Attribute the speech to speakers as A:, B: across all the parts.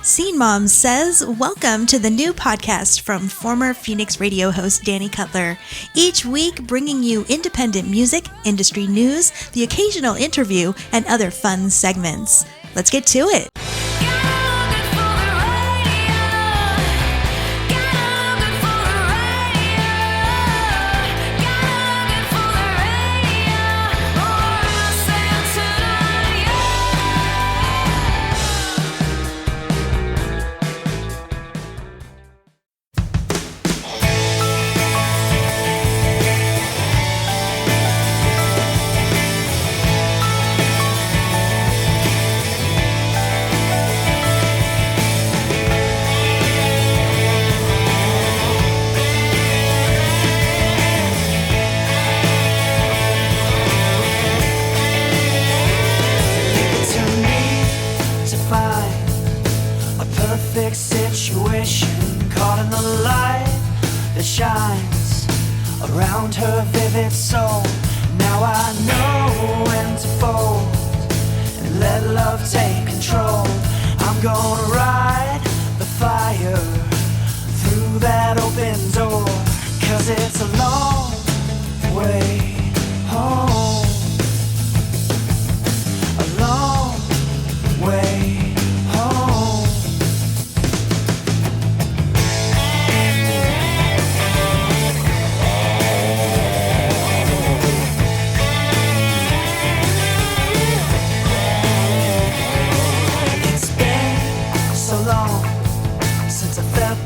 A: Scene Mom says, welcome to the new podcast from former Phoenix radio host Danny Cutler. Each week bringing you independent music, industry news, the occasional interview, and other fun segments. Let's get to it.
B: Situation caught in the light that shines around her vivid soul. Now I know when to fold and let love take control. I'm gonna ride the fire through that open door, 'cause it's a long way home, a long way home.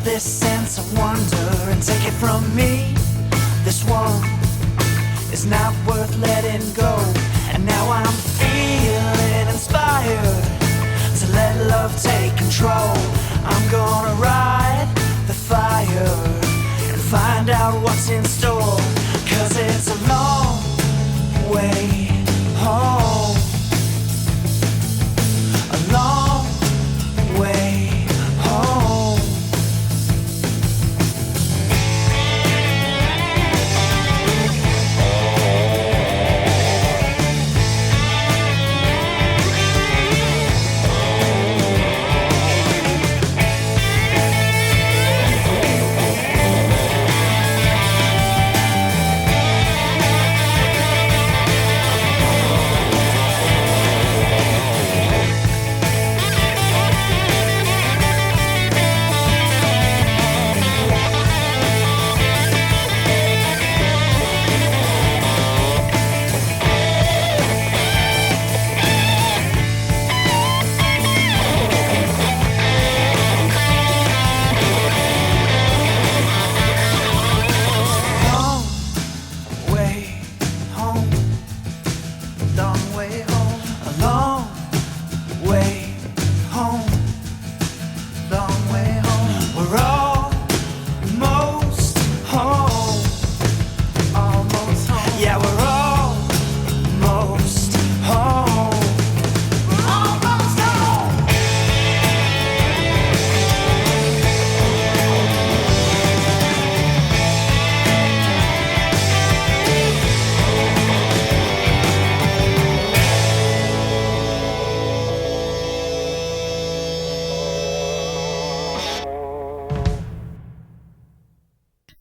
B: This sense of wonder, and take it from me, this one is not worth letting go. And now I'm feeling inspired to let love take control. I'm gonna ride the fire and find out what's in store, 'cause it's a long way home, a long way home.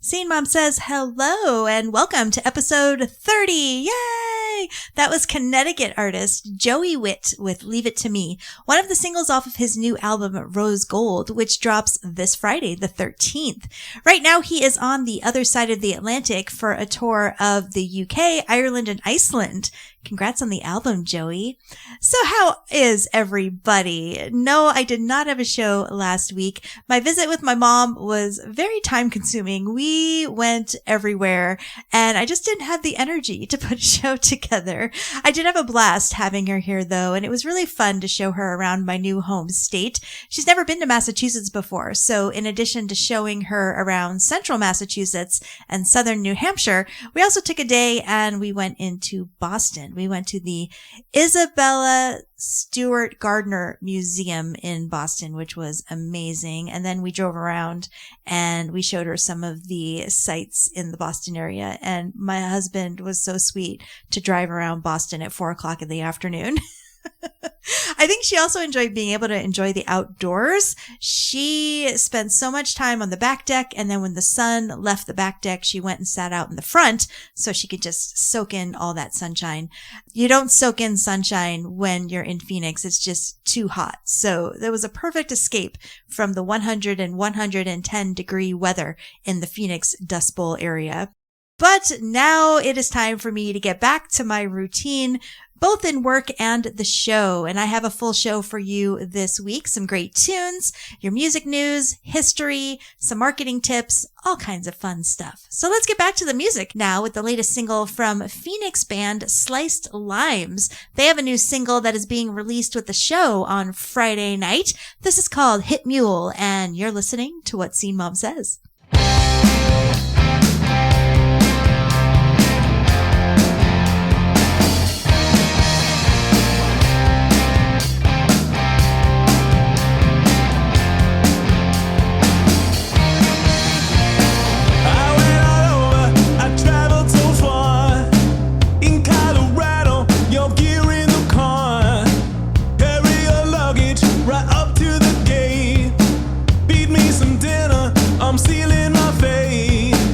A: Scene Mom says hello and welcome to episode 30. Yay! That was Connecticut artist Joey Witt with Leave It to Me, one of the singles off of his new album Rose Gold, which drops this Friday, the 13th. Right now, he is on the other side of the Atlantic for a tour of the UK, Ireland, and Iceland. Congrats on the album, Joey. So how is everybody? No, I did not have a show last week. My visit with my mom was very time consuming. We went everywhere and I just didn't have the energy to put a show together. I did have a blast having her here though, and it was really fun to show her around my new home state. She's never been to Massachusetts before, so in addition to showing her around central Massachusetts and southern New Hampshire, we also took a day and we went into Boston. We went to the Isabella Stewart Gardner Museum in Boston, which was amazing. And then we drove around and we showed her some of the sights in the Boston area. And my husband was so sweet to drive around Boston at 4:00 in the afternoon. I think she also enjoyed being able to enjoy the outdoors. She spent so much time on the back deck, and then when the sun left the back deck, she went and sat out in the front so she could just soak in all that sunshine. You don't soak in sunshine when you're in Phoenix. It's just too hot. So there was a perfect escape from the 100 and 110 degree weather in the Phoenix Dust Bowl area. But now it is time for me to get back to my routine, both in work and the show. And I have a full show for you this week. Some great tunes, your music news, history, some marketing tips, all kinds of fun stuff. So let's get back to the music now with the latest single from Phoenix band Sliced Limes. They have a new single that is being released with the show on Friday night. This is called Hit Mule, and you're listening to What Scene Mom Says.
C: I'm sealing my fate.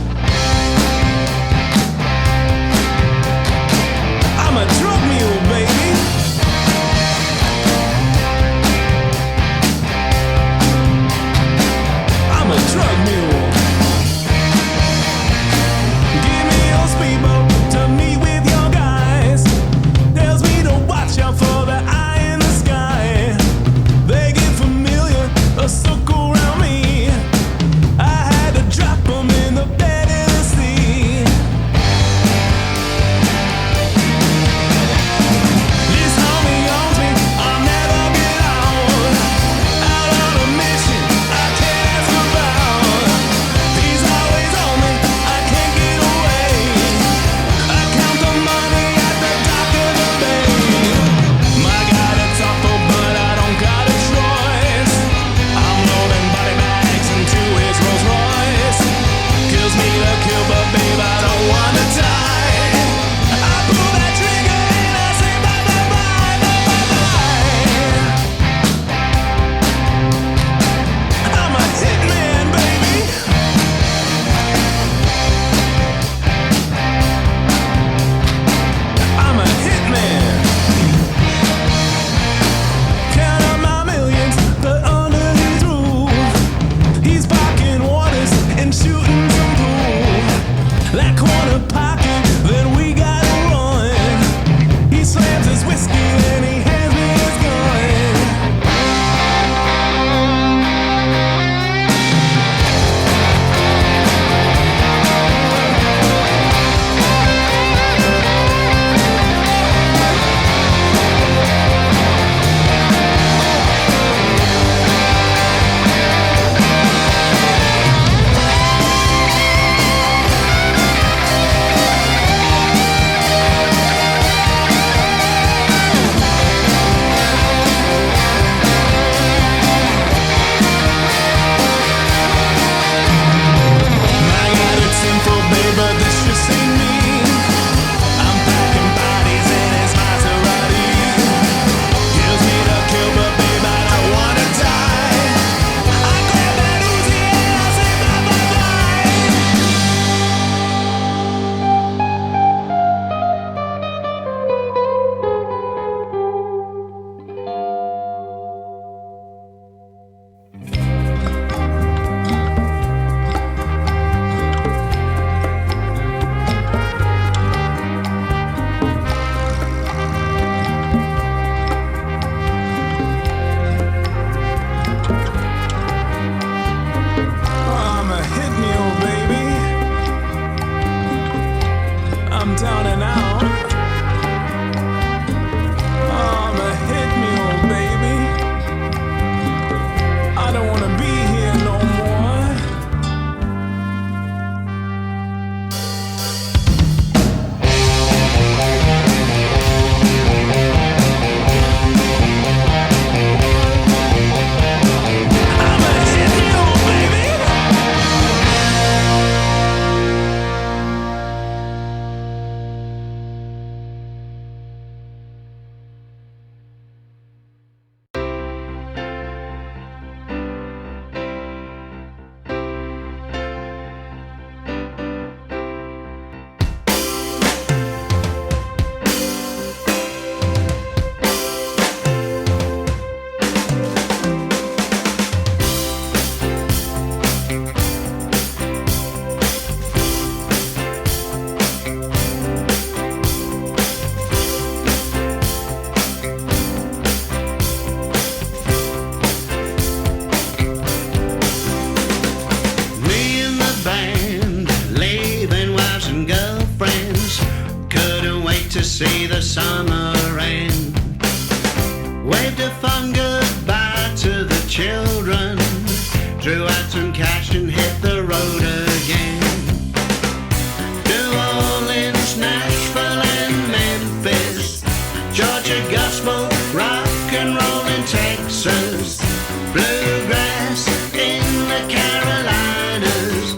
C: Bluegrass in the Carolinas,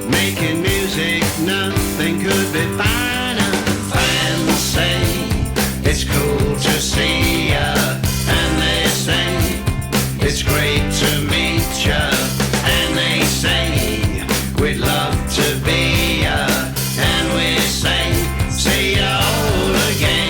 C: making music nothing could be finer. Fans say it's cool to see ya, and they say it's great to meet ya, and they say we'd love to be ya, and we say see ya all again.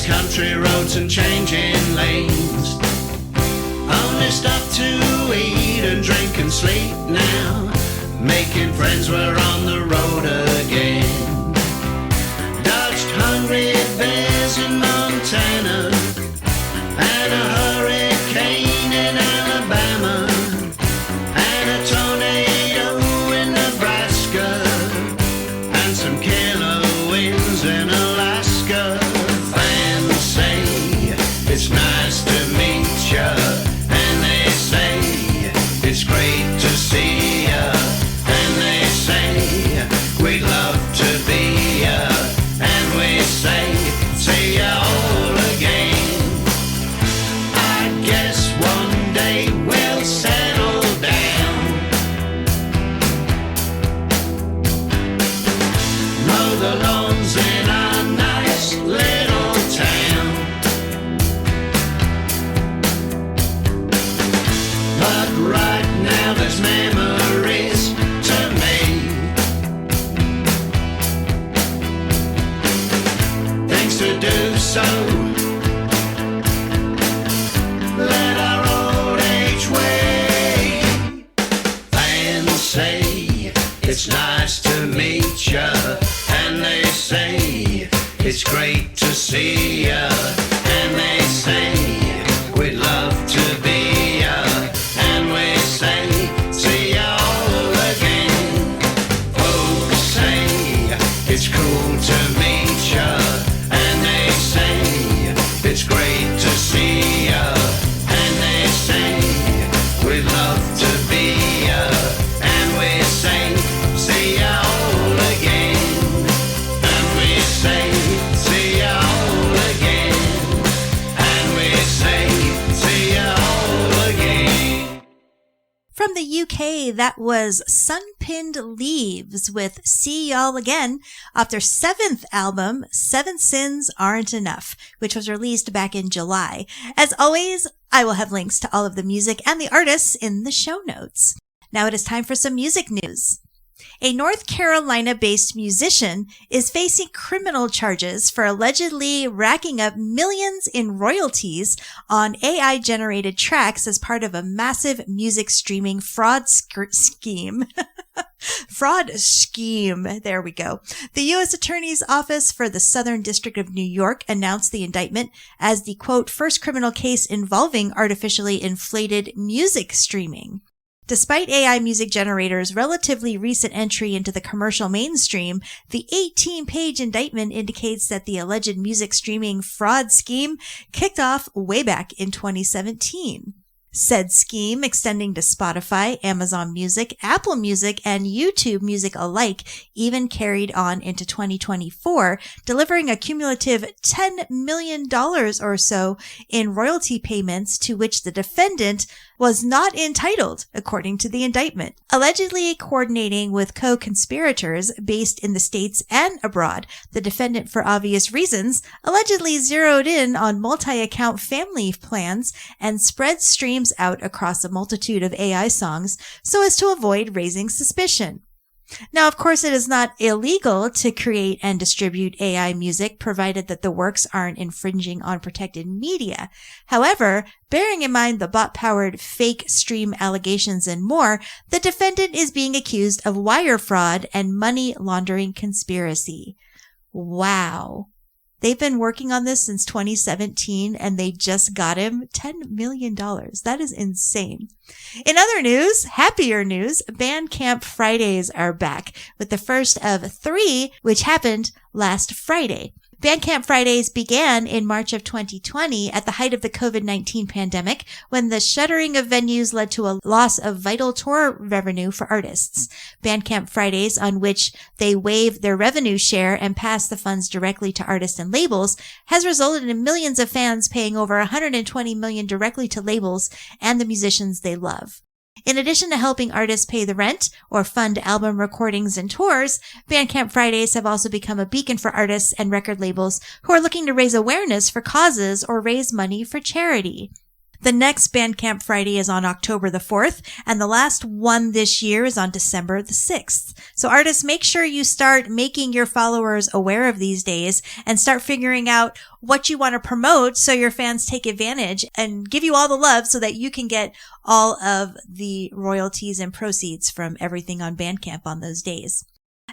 C: Country roads and changing lanes, only stop to eat and drink and sleep now. Making friends, we're on the road again. Dodged hungry bears in Montana and a hurricane in Alabama and a tornado in Nebraska and some killer winds in Alaska. It's nice to meet ya, and they say it's great to see ya, and they say we'd love to be ya, and we say see ya all again. I guess one day we'll settle down, mow the lawns in our nice little town. But right now there's memories to me, things to do, so let our old age wait. Fans say it's nice to meet ya, and they say it's great to see ya, and they say we'd love to be ya, and we say see ya all again. Folks say it's cool to meet ya, and they say it's great to see ya, and they say we'd love to be ya, and we say see ya all again, and we say see ya all again, and we say see ya all again.
A: From the UK, that was Sun-Pinned Leaves with See Y'all Again off their 7th album, Seven Sins Aren't Enough, which was released back in July. As always, I will have links to all of the music and the artists in the show notes. Now it is time for some music news. A North Carolina-based musician is facing criminal charges for allegedly racking up millions in royalties on AI-generated tracks as part of a massive music streaming fraud scheme. Fraud scheme. There we go. The U.S. Attorney's Office for the Southern District of New York announced the indictment as the, quote, first criminal case involving artificially inflated music streaming. Despite AI music generators' relatively recent entry into the commercial mainstream, the 18-page indictment indicates that the alleged music streaming fraud scheme kicked off way back in 2017. Said scheme, extending to Spotify, Amazon Music, Apple Music, and YouTube Music alike, even carried on into 2024, delivering a cumulative $10 million or so in royalty payments to which the defendant was not entitled, according to the indictment. Allegedly coordinating with co-conspirators based in the States and abroad, the defendant, for obvious reasons, allegedly zeroed in on multi-account family plans and spread streams out across a multitude of AI songs so as to avoid raising suspicion. Now, of course, it is not illegal to create and distribute AI music, provided that the works aren't infringing on protected media. However, bearing in mind the bot-powered fake stream allegations and more, the defendant is being accused of wire fraud and money laundering conspiracy. Wow. They've been working on this since 2017 and they just got him $10 million. That is insane. In other news, happier news, Bandcamp Fridays are back with the first of 3, which happened last Friday. Bandcamp Fridays began in March of 2020 at the height of the COVID-19 pandemic, when the shuttering of venues led to a loss of vital tour revenue for artists. Bandcamp Fridays, on which they waive their revenue share and pass the funds directly to artists and labels, has resulted in millions of fans paying over $120 million directly to labels and the musicians they love. In addition to helping artists pay the rent or fund album recordings and tours, Bandcamp Fridays have also become a beacon for artists and record labels who are looking to raise awareness for causes or raise money for charity. The next Bandcamp Friday is on October the 4th, and the last one this year is on December the 6th. So artists, make sure you start making your followers aware of these days and start figuring out what you want to promote so your fans take advantage and give you all the love so that you can get all of the royalties and proceeds from everything on Bandcamp on those days.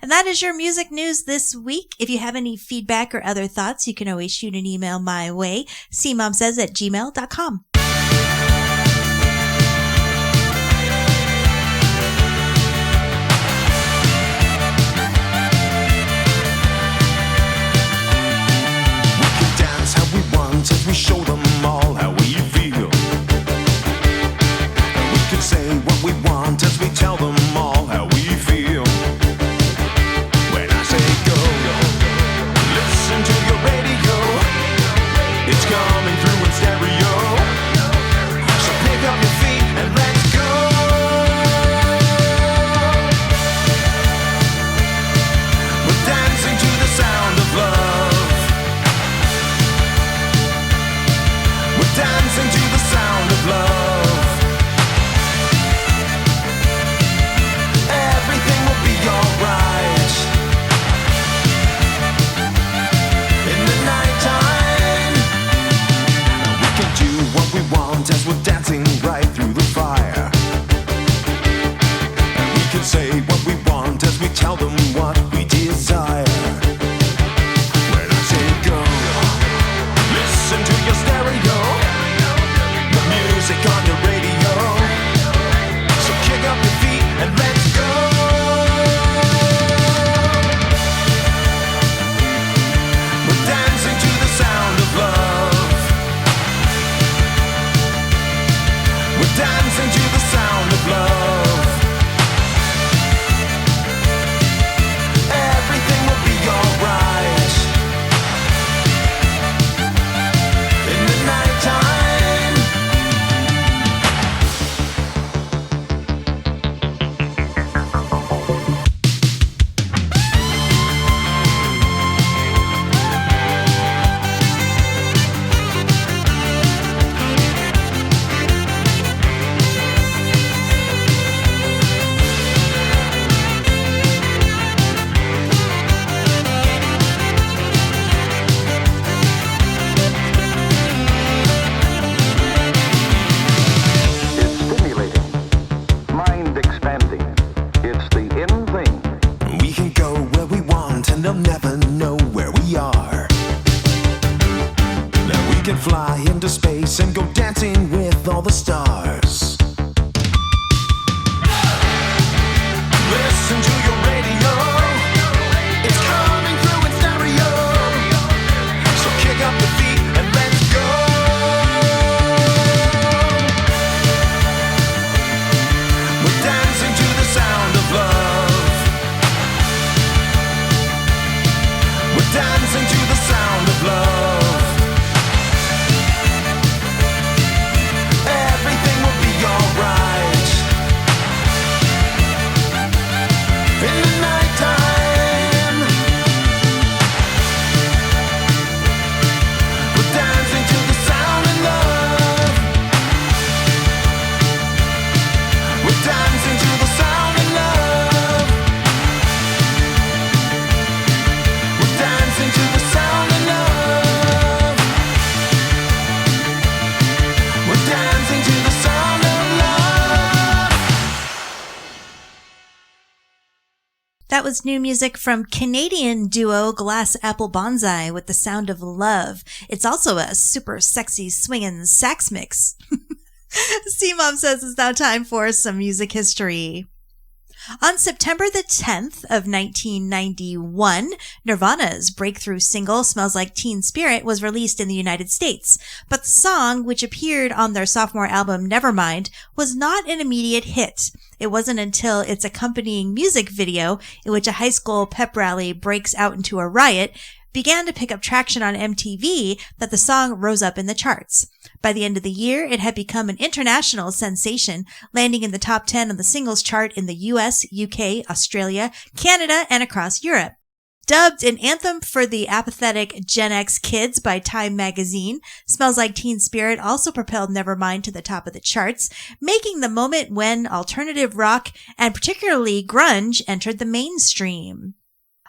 A: And that is your music news this week. If you have any feedback or other thoughts, you can always shoot an email my way, scenemomsays@gmail.com.
D: As we show them all how we feel, we can say what we want as we tell them all how we feel. When I say go, listen to your radio, it's coming through in stereo. So pick up your feet and let's go. We're dancing to the sound of love. Dancing to the sound of love. Everything will be alright. In the nighttime, we can do what we want as we're dancing right through the fire. And we can say what we want as we tell them what we desire. When I say go, listen to your stereo. Music on the radio, so kick up your feet and let's go. We're dancing to the sound of love. We're dancing to the sound of love. Everything will be alright. In the nighttime, fly into space and go dancing with all the stars. Listen to your radio, it's coming through in stereo. So kick up the feet and let's go. We're dancing to the sound of love. We're dancing to the sound of love. To the sound of love.
A: That was new music from Canadian duo Glass Apple Bonsai with The Sound of Love. It's also a super sexy swingin' sax mix. C-Mom says it's now time for some music history. On September the 10th of 1991, Nirvana's breakthrough single Smells Like Teen Spirit was released in the United States, but the song, which appeared on their sophomore album Nevermind, was not an immediate hit. It wasn't until its accompanying music video, in which a high school pep rally breaks out into a riot, began to pick up traction on MTV that the song rose up in the charts. By the end of the year, it had become an international sensation, landing in the top 10 on the singles chart in the US, UK, Australia, Canada, and across Europe. Dubbed an anthem for the apathetic Gen X kids by Time magazine, Smells Like Teen Spirit also propelled Nevermind to the top of the charts, making the moment when alternative rock, and particularly grunge, entered the mainstream.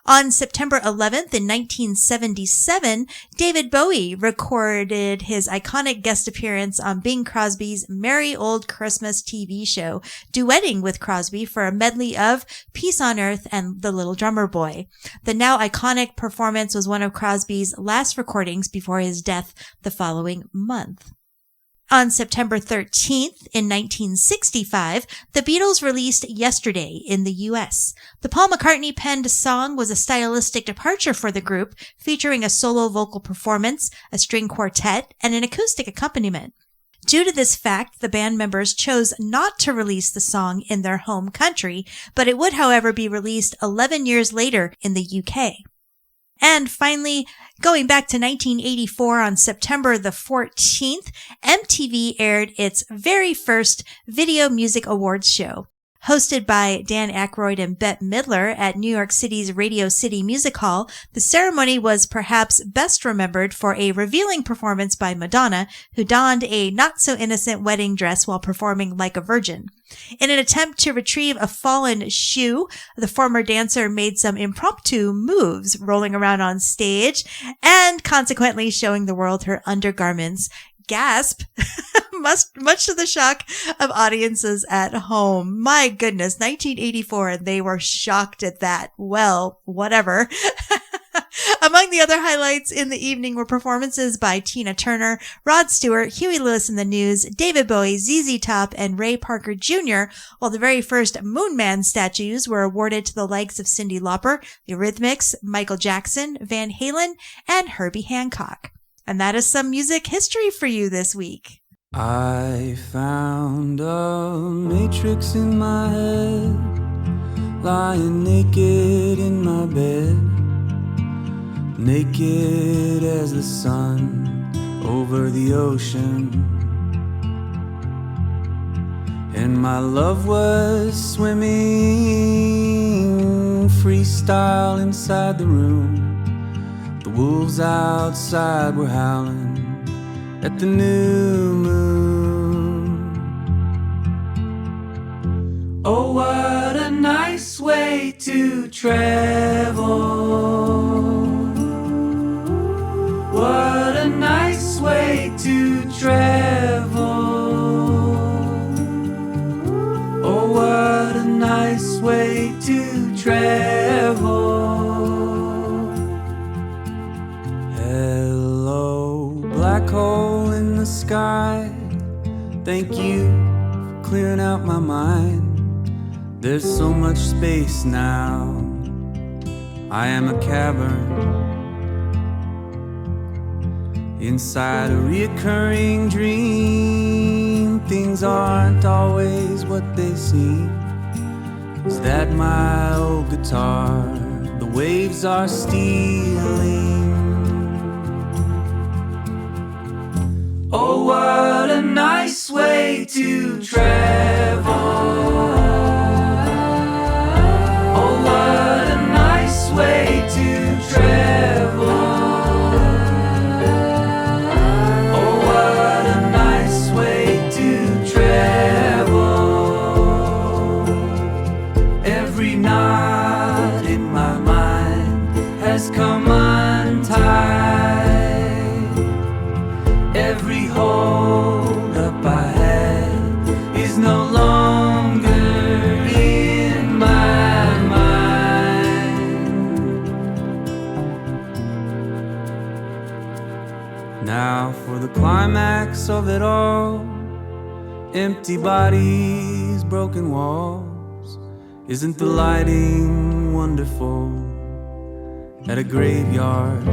A: On September 11th in 1977, David Bowie recorded his iconic guest appearance on Bing Crosby's Merry Old Christmas TV show, duetting with Crosby for a medley of Peace on Earth and The Little Drummer Boy. The now iconic performance was one of Crosby's last recordings before his death the following month. On September 13th, in 1965, the Beatles released Yesterday in the U.S. The Paul McCartney-penned song was a stylistic departure for the group, featuring a solo vocal performance, a string quartet, and an acoustic accompaniment. Due to this fact, the band members chose not to release the song in their home country, but it would, however, be released 11 years later in the UK. And finally, going back to 1984 on September the 14th, MTV aired its very first Video Music Awards show. Hosted by Dan Aykroyd and Bette Midler at New York City's Radio City Music Hall, the ceremony was perhaps best remembered for a revealing performance by Madonna, who donned a not-so-innocent wedding dress while performing like a virgin. In an attempt to retrieve a fallen shoe, the former dancer made some impromptu moves, rolling around on stage and consequently showing the world her undergarments. Gasp! Much to the shock of audiences at home. My goodness, 1984, and they were shocked at that. Well, whatever. Among the other highlights in the evening were performances by Tina Turner, Rod Stewart, Huey Lewis and the News, David Bowie, ZZ Top, and Ray Parker Jr., while the very first Moon Man statues were awarded to the likes of Cyndi Lauper, The Eurythmics, Michael Jackson, Van Halen, and Herbie Hancock. And that is some music history for you this week.
E: I found a matrix in my head, lying naked in my bed, naked as the sun over the ocean. And my love was swimming freestyle inside the room. The wolves outside were howling at the new moon. Oh, what a nice way to travel. What a nice way to travel. Oh, what a nice way to travel. Hello, black hole in the sky. Thank you for clearing out my mind. There's so much space now. I am a cavern inside a reoccurring dream. Things aren't always what they seem. Is that my old guitar? The waves are stealing. Oh, what a nice way to travel. Oh, what a nice way to travel. Oh, what a nice way to travel. Every knot in my mind has come untied. Every hold up I had is no longer in my mind. Now for the climax of it all. Empty bodies, broken walls. Isn't the lighting wonderful at a graveyard?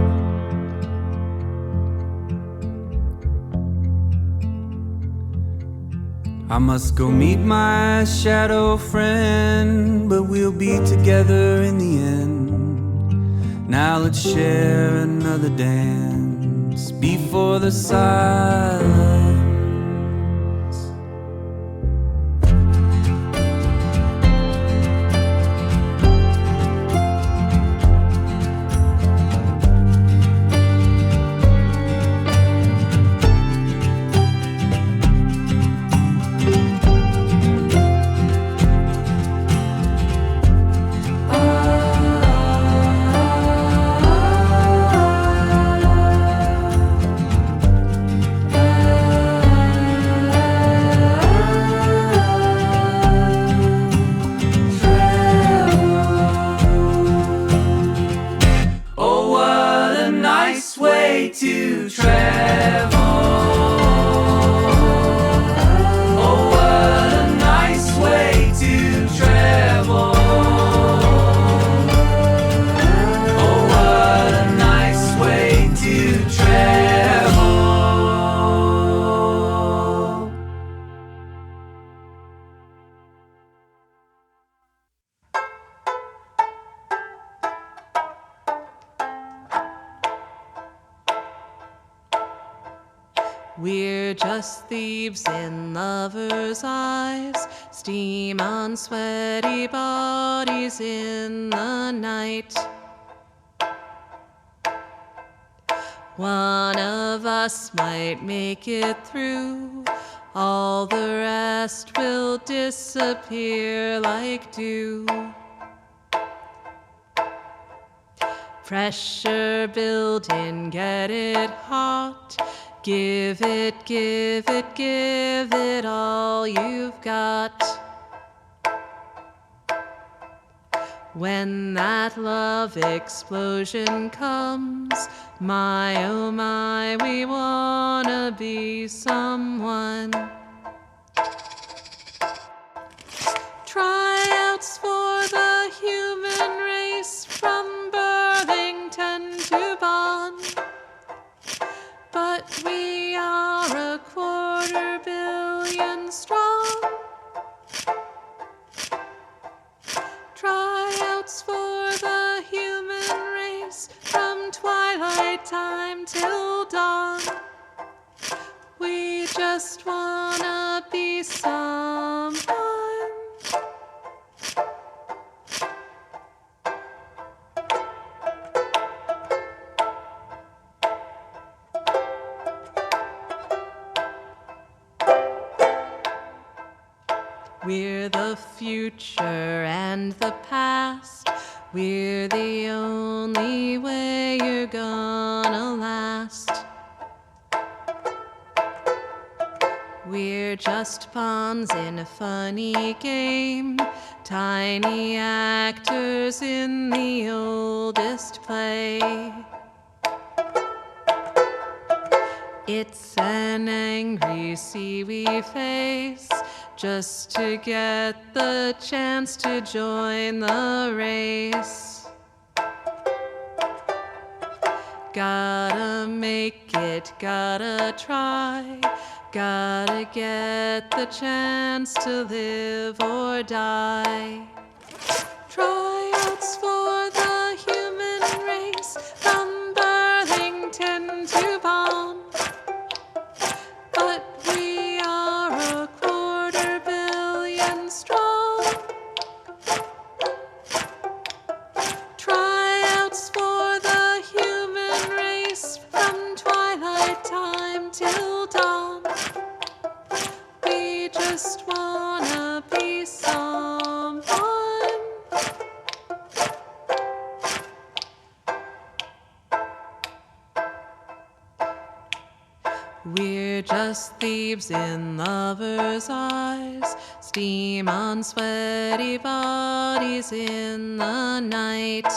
E: I must go meet my shadow friend, but we'll be together in the end. Now let's share another dance before the silence. To travel. Oh, what a nice way to travel. Oh, what a nice way to travel.
F: We're just thieves in lovers' eyes, steam on sweaty bodies in the night. One of us might make it through, all the rest will disappear like dew. Pressure building, get it hot. Give it, give it, give it all you've got. When that love explosion comes, my oh my, we wanna be someone. Tryouts for the human race from Burlington to Bonn. But we are a 250 million strong. Tryouts for the human race from twilight time till dawn. We just wanna be someone. We're the future and the past. We're the only way you're gonna last. We're just pawns in a funny game, tiny actors in the oldest play. It's an angry sea we face, just to get the chance to join the race. Gotta make it, gotta try, gotta get the chance to live or die. Tryouts for the human race from Burlington to Bonn. But we are a 250 million strong. Tryouts for the human race from twilight time till dawn. We just wanna be someone. We're just thieves in lovers' eyes, steam on sweaty bodies in the night.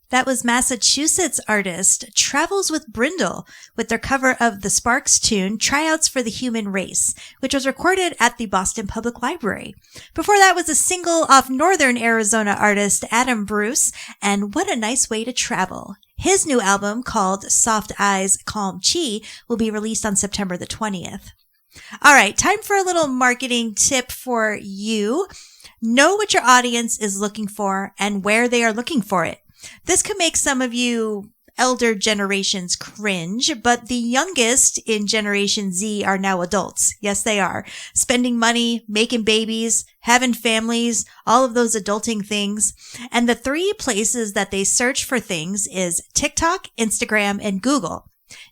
A: That was Massachusetts artist Travels with Brindle with their cover of the Sparks tune, Tryouts for the Human Race, which was recorded at the Boston Public Library. Before that was a single off Northern Arizona artist Adam Bruce, and What a Nice Way to Travel. His new album, called Soft Eyes, Calm Chi, will be released on September the 20th. All right, time for a little marketing tip for you. Know what your audience is looking for and where they are looking for it. This could make some of you elder generations cringe, but the youngest in Generation Z are now adults. Yes, they are. Spending money, making babies, having families, all of those adulting things. And the three places that they search for things is TikTok, Instagram, and Google.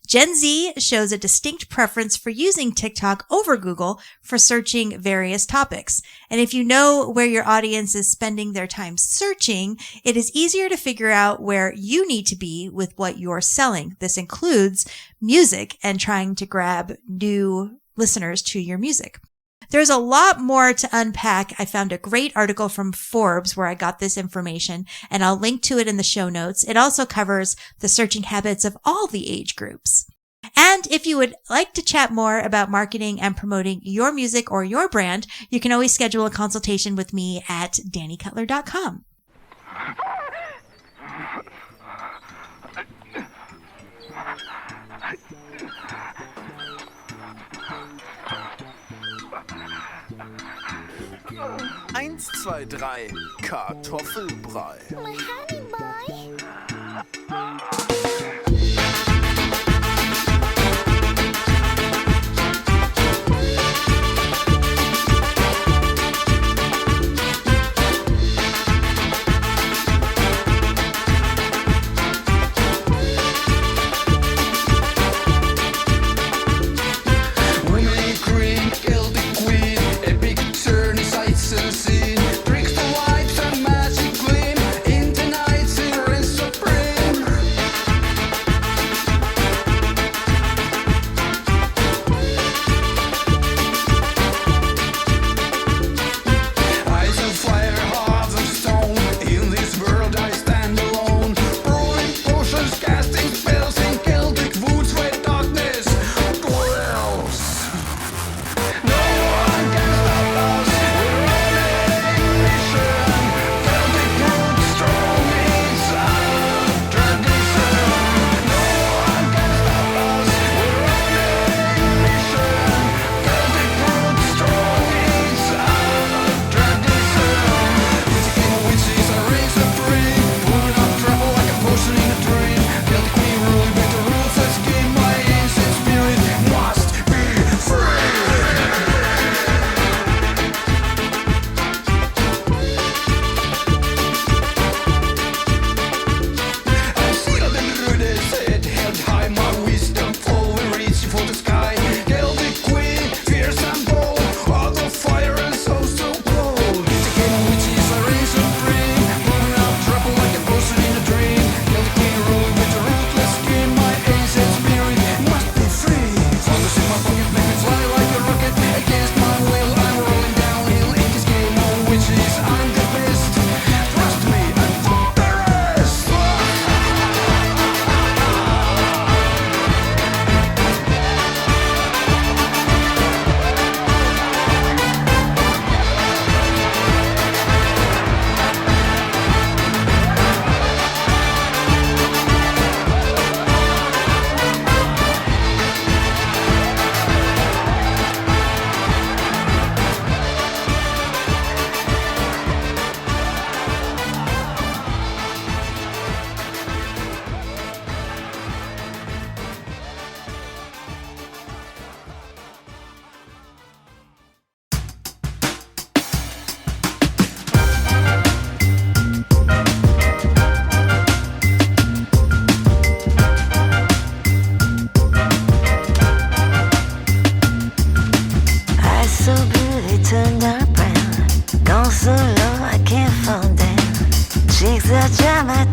A: Gen Z shows a distinct preference for using TikTok over Google for searching various topics. And if you know where your audience is spending their time searching, it is easier to figure out where you need to be with what you're selling. This includes music and trying to grab new listeners to your music. There's a lot more to unpack. I found a great article from Forbes where I got this information, and I'll link to it in the show notes. It also covers the searching habits of all the age groups. And if you would like to chat more about marketing and promoting your music or your brand, you can always schedule a consultation with me at dannycutler.com.
D: Eins, zwei, drei, Kartoffelbrei.
G: My honey boy.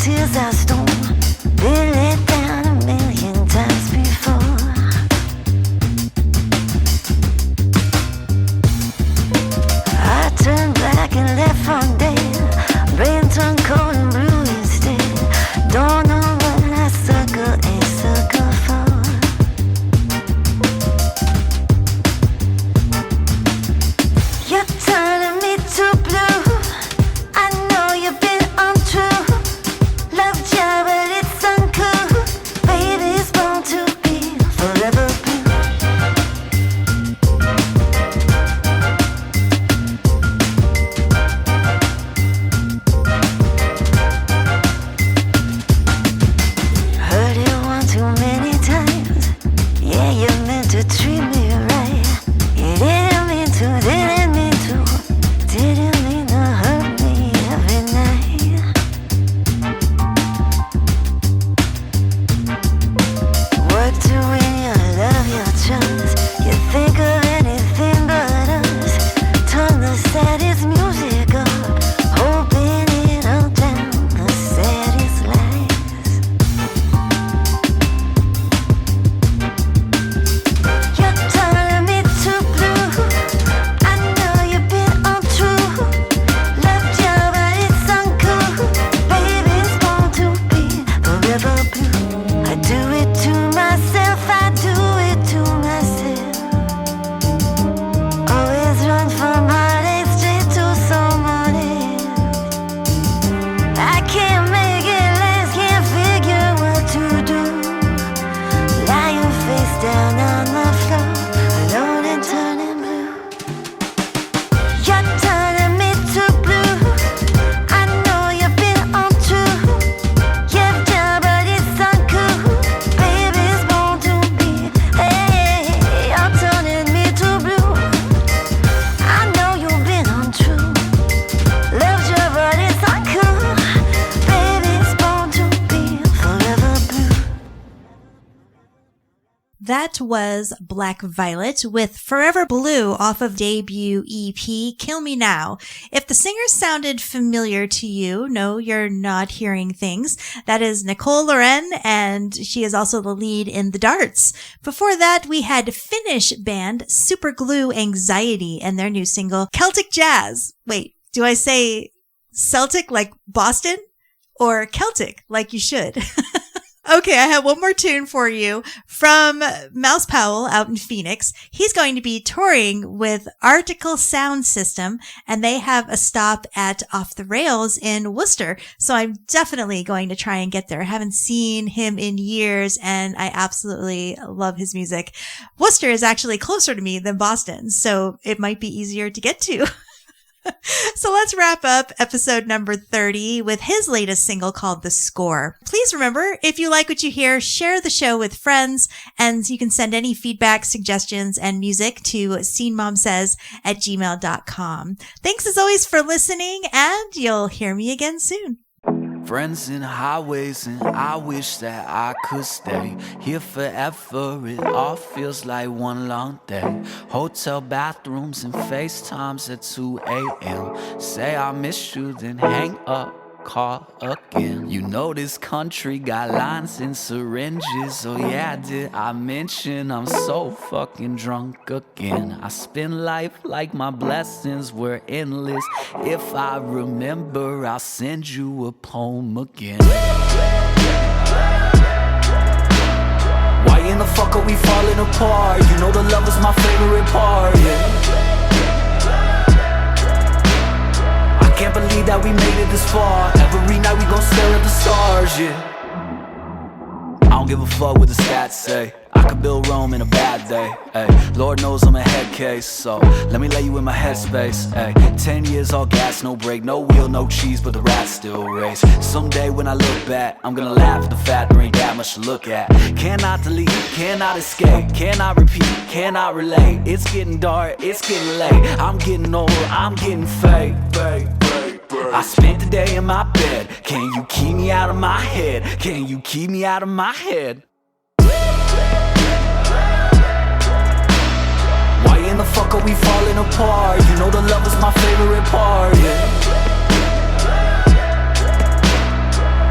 H: tears I stole, been let down a million times before. I turned black and left for dead, brain turned cold and blue instead.
A: That was Black Violet with Forever Blue off of debut EP Kill Me Now. If the singer sounded familiar to you, no, you're not hearing things. That is Nicole Loren, and she is also the lead in The Darts. Before that, we had Finnish band Superglue Anxiety and their new single Celtic Jazz. Wait, do I say Celtic like Boston or Celtic like you should? Okay, I have one more tune for you from Mouse Powell out in Phoenix. He's going to be touring with Article Sound System, and they have a stop at Off the Rails in Worcester. So I'm definitely going to try and get there. I haven't seen him in years, and I absolutely love his music. Worcester is actually closer to me than Boston, so it might be easier to get to. So let's wrap up episode number 30 with his latest single called The Score. Please remember, if you like what you hear, share the show with friends, and you can send any feedback, suggestions, and music to scenemomsays@gmail.com. Thanks as always for listening, and you'll hear me again soon.
B: Friends in highways, and I wish that I could stay here forever. It all feels like one long day. Hotel bathrooms and FaceTimes at 2 a.m. Say I miss you, then hang up, call again. You know this country got lines and syringes. Oh yeah, did I mention I'm so fucking drunk again? I spend life like my blessings were endless. If I remember, I'll send you a poem again. Why in the fuck are we falling apart? You know the love is my favorite part, yeah. Can't believe that we made it this far. Every night we gon' stare at the stars, yeah. I don't give a fuck what the stats say. I could build Rome in a bad day, ay. Lord knows I'm a head case, so let me lay you in my headspace, ay. 10 years all gas, no break, no wheel, no cheese, but the rats still race. Someday when I look back, I'm gonna laugh at the fact there ain't that much to look at. Cannot delete, cannot escape, cannot repeat, cannot relate. It's getting dark, it's getting late. I'm getting old, I'm getting fake. I spent the day in my bed. Can you keep me out of my head? Can you keep me out of my head? Why in the fuck are we falling apart? You know the love is my favorite part, yeah.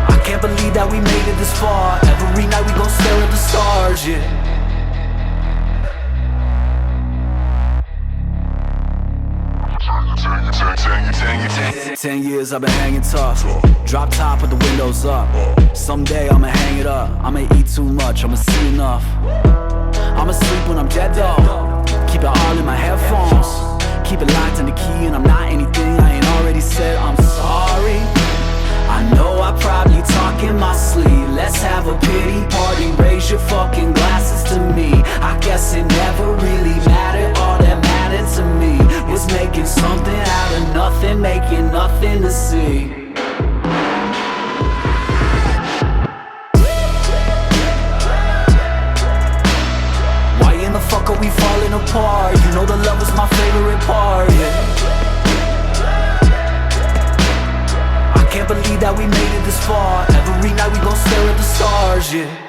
B: I can't believe that we made it this far. Every night we gon' stare at the stars, yeah. 10 years I've been hanging tough. Drop top with the windows up. Someday I'ma hang it up. I'ma eat too much, I'ma see enough. I'ma sleep when I'm dead though. Keep it all in my headphones. Keep it locked in the key, and I'm not anything I ain't already said. I'm sorry. I know I probably talk in my sleep. Let's have a pity party. Raise your fucking glasses to me. I guess it never really mattered. All that mattered to me was making something out of nothing, making nothing to see. Why in the fuck are we falling apart? You know the love is my favorite part, yeah. I can't believe that we made it this far. Every night we gon' stare at the stars, yeah.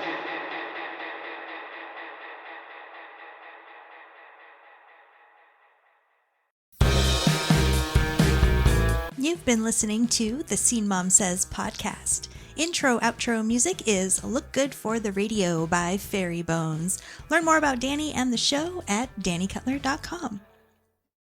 A: You've been listening to the Scene Mom Says podcast. Intro, outro music is Look Good for the Radio by Fairy Bones. Learn more about Danny and the show at dannycutler.com.